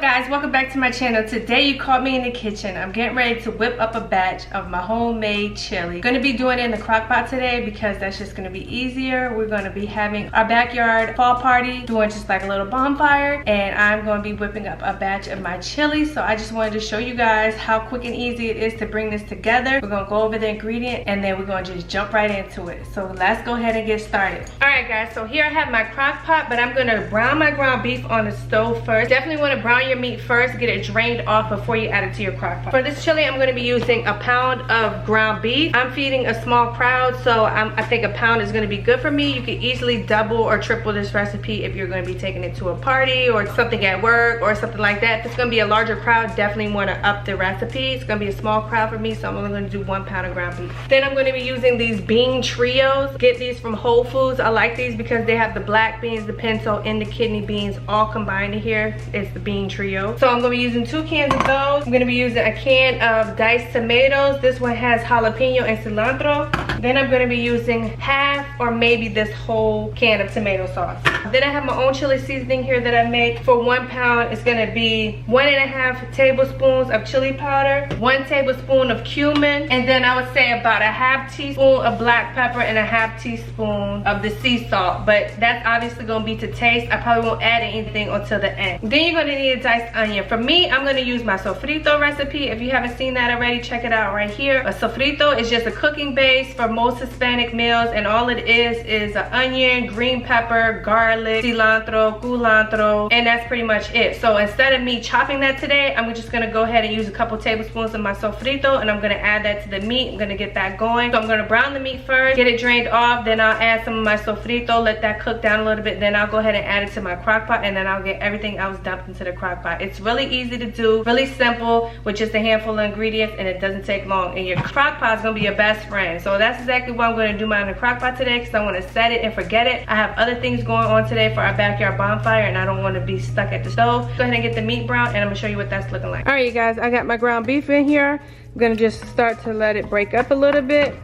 guys, welcome back to my channel. Today you caught me in the kitchen. I'm getting ready to whip up a batch of my homemade chili. Gonna be doing it in the crock pot today because that's just gonna be easier. We're gonna be having our backyard fall party, doing just like a little bonfire, and I'm gonna be whipping up a batch of my chili. So I just wanted to show you guys how quick and easy it is to bring this together. We're gonna go over the ingredient and then we're gonna just jump right into it. So let's go ahead and get started. All right guys, so here I have my crock pot, but I'm gonna brown my ground beef on the stove first. Definitely wanna brown your meat first, get it drained off before you add it to your crock pot. For this chili, I'm gonna be using a pound of ground beef. I'm feeding a small crowd, so I think a pound is gonna be good for me. You can easily double or triple this recipe if you're gonna be taking it to a party or something at work or something like that. If it's gonna be a larger crowd, definitely wanna up the recipe. It's gonna be a small crowd for me, so I'm only gonna do 1 pound of ground beef. Then I'm gonna be using these bean trios. Get these from Whole Foods. I like these because they have the black beans, the pinto, and the kidney beans all combined in here. It's the bean trio. So I'm gonna be using 2 cans of those. I'm gonna be using a can of diced tomatoes. This one has jalapeno and cilantro. Then I'm gonna be using half or maybe this whole can of tomato sauce. Then I have my own chili seasoning here that I make. For 1 pound, it's gonna be 1.5 tablespoons of chili powder, 1 tablespoon of cumin, and then I would say about a half teaspoon of black pepper and a half teaspoon of the sea salt. But that's obviously gonna be to taste. I probably won't add anything until the end. Then you're gonna need a diced onion. For me, I'm gonna use my sofrito recipe. If you haven't seen that already, check it out right here. A sofrito is just a cooking base for most Hispanic meals, and all it is an onion, green pepper, garlic, cilantro, culantro, and that's pretty much it. So instead of me chopping that today, I'm just gonna go ahead and use a couple tablespoons of my sofrito, and I'm gonna add that to the meat. I'm gonna get that going. So I'm gonna brown the meat first, get it drained off, then I'll add some of my sofrito, let that cook down a little bit, then I'll go ahead and add it to my crock pot, and then I'll get everything else dumped into the crock pot. It's really easy to do, really simple, with just a handful of ingredients, and it doesn't take long, and your crock pot is gonna be your best friend. So that's exactly why I'm gonna do mine in the crock pot today, because I want to set it and forget it. I have other things going on today for our backyard bonfire, and I don't want to be stuck at the stove. Go ahead and get the meat brown, and I'm gonna show you what that's looking like. All right, you guys, I got my ground beef in here. I'm gonna just start to let it break up a little bit.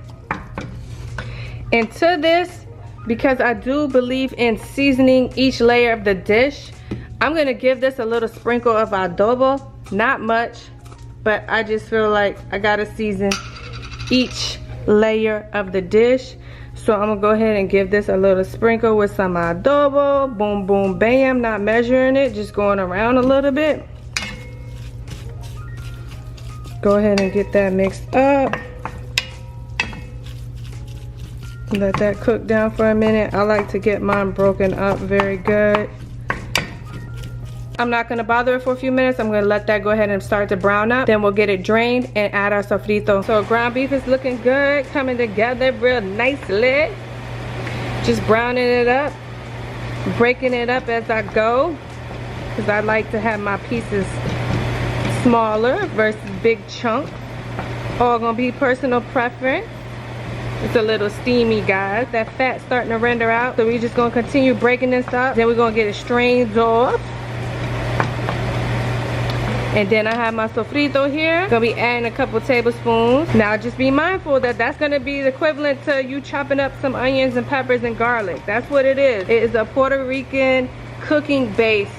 And to this, because I do believe in seasoning each layer of the dish, I'm gonna give this a little sprinkle of adobo. Not much, but I just feel like I gotta season each layer of the dish. So I'm gonna go ahead and give this a little sprinkle with some adobo. Boom, boom, bam. Not measuring it, just going around a little bit. Go ahead and get that mixed up. Let that cook down for a minute. I like to get mine broken up very good. I'm not gonna bother it for a few minutes. I'm gonna let that go ahead and start to brown up. Then we'll get it drained and add our sofrito. So ground beef is looking good, coming together real nicely. Just browning it up, breaking it up as I go, because I like to have my pieces smaller versus big chunk. All gonna be personal preference. It's a little steamy, guys. That fat's starting to render out, so we're just gonna continue breaking this up. Then we're gonna get it strained off. And then I have my sofrito here. Gonna be adding a couple tablespoons. Now just be mindful that that's gonna be the equivalent to you chopping up some onions and peppers and garlic. That's what it is. It is a Puerto Rican cooking base.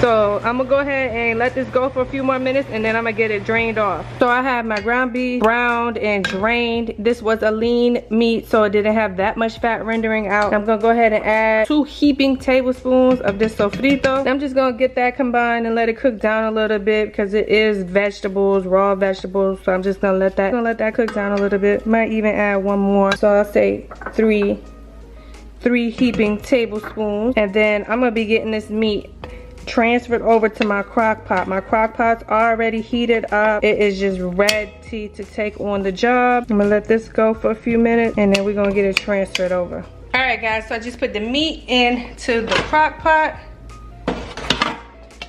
So I'm gonna go ahead and let this go for a few more minutes, and then I'm gonna get it drained off. So I have my ground beef browned and drained. This was a lean meat, so it didn't have that much fat rendering out. I'm gonna go ahead and add 2 heaping tablespoons of this sofrito. I'm just gonna get that combined and let it cook down a little bit, because it is vegetables, raw vegetables. So I'm just gonna let that cook down a little bit. Might even add 1 more. So I'll say 3 heaping tablespoons. And then I'm gonna be getting this meat transferred over to my crock pot. My crock pot's already heated up. It is just ready to take on the job. I'm gonna let this go for a few minutes, and then we're gonna get it transferred over. All right guys, so I just put the meat into the crock pot.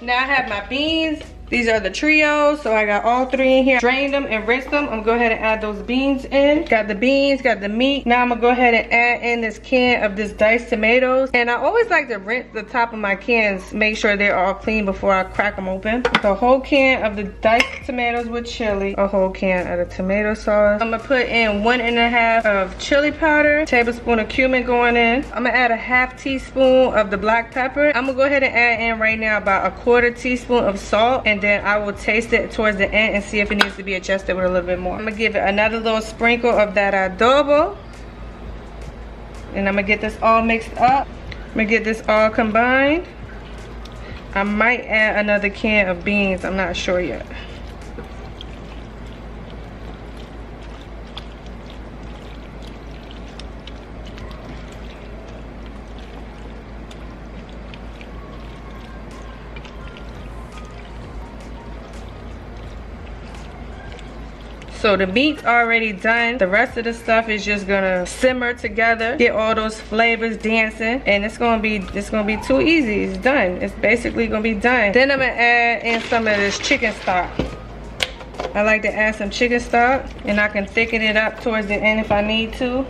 Now I have my beans These are the trios, so I got all 3 in here. Drained them and rinsed them. I'm gonna go ahead and add those beans in. Got the beans, got the meat. Now I'm gonna go ahead and add in this can of this diced tomatoes. And I always like to rinse the top of my cans, make sure they're all clean before I crack them open. A whole can of the diced tomatoes with chili. A whole can of the tomato sauce. I'm gonna put in 1.5 of chili powder. Tablespoon of cumin going in. I'm gonna add a 1/2 teaspoon of the black pepper. I'm gonna go ahead and add in right now about 1/4 teaspoon of salt, and then I will taste it towards the end and see if it needs to be adjusted with a little bit more. I'm gonna give it another little sprinkle of that adobo, and I'm gonna get this all mixed up. I'm gonna get this all combined. I might add another can of beans, I'm not sure yet. So the meat's already done. The rest of the stuff is just gonna simmer together, get all those flavors dancing, and it's gonna be too easy. It's done. It's basically gonna be done. Then I'm gonna add in some of this chicken stock. I like to add some chicken stock, and I can thicken it up towards the end if I need to.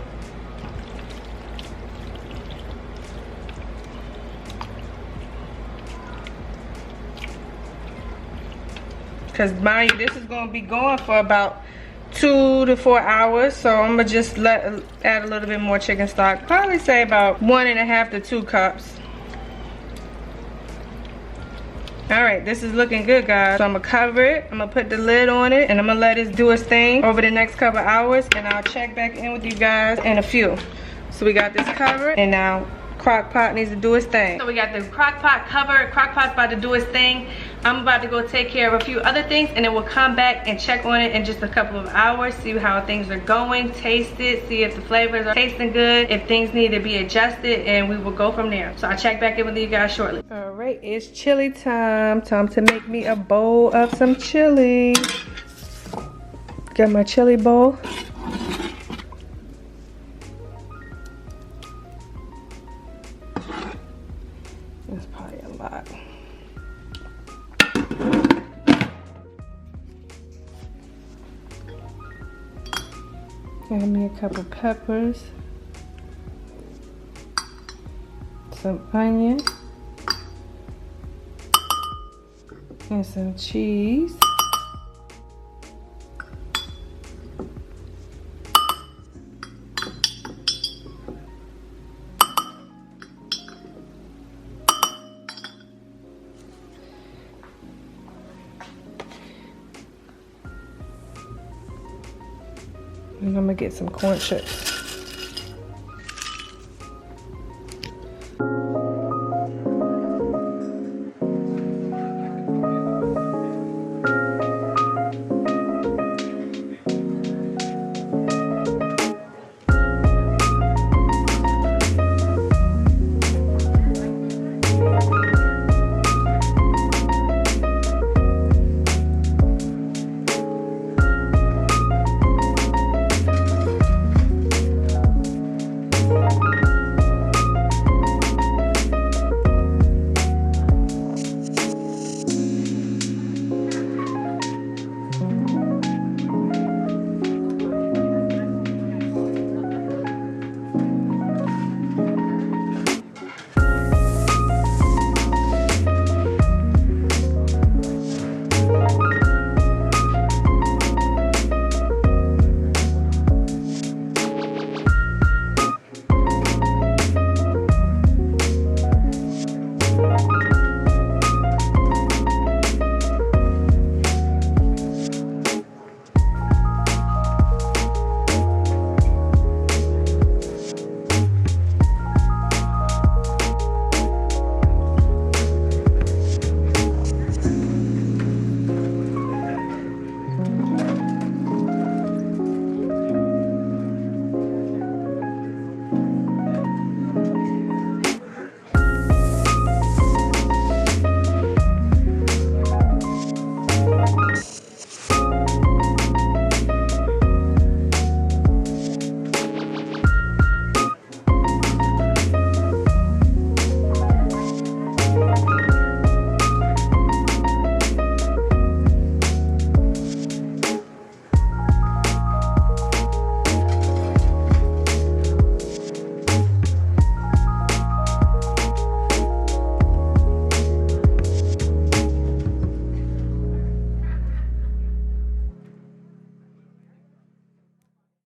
Because mind you, this is gonna be going for about 2 to 4 hours, so I'm gonna just add a little bit more chicken stock. Probably say about 1.5 to 2 cups. All right, this is looking good, guys. So I'm gonna cover it. I'm gonna put the lid on it, and I'm gonna let it do its thing over the next couple hours, and I'll check back in with you guys in a few. So we got this covered, and now crock pot needs to do its thing. So we got the crock pot covered. Crock pot's about to do its thing. I'm about to go take care of a few other things, and then we'll come back and check on it in just a couple of hours, see how things are going, taste it, see if the flavors are tasting good, if things need to be adjusted, and we will go from there. So I'll check back in with you guys shortly. All right, it's chili time. Time to make me a bowl of some chili. Got my chili bowl. That's probably a lot. Add me a couple peppers, some onion, and some cheese. And I'm gonna get some corn chips.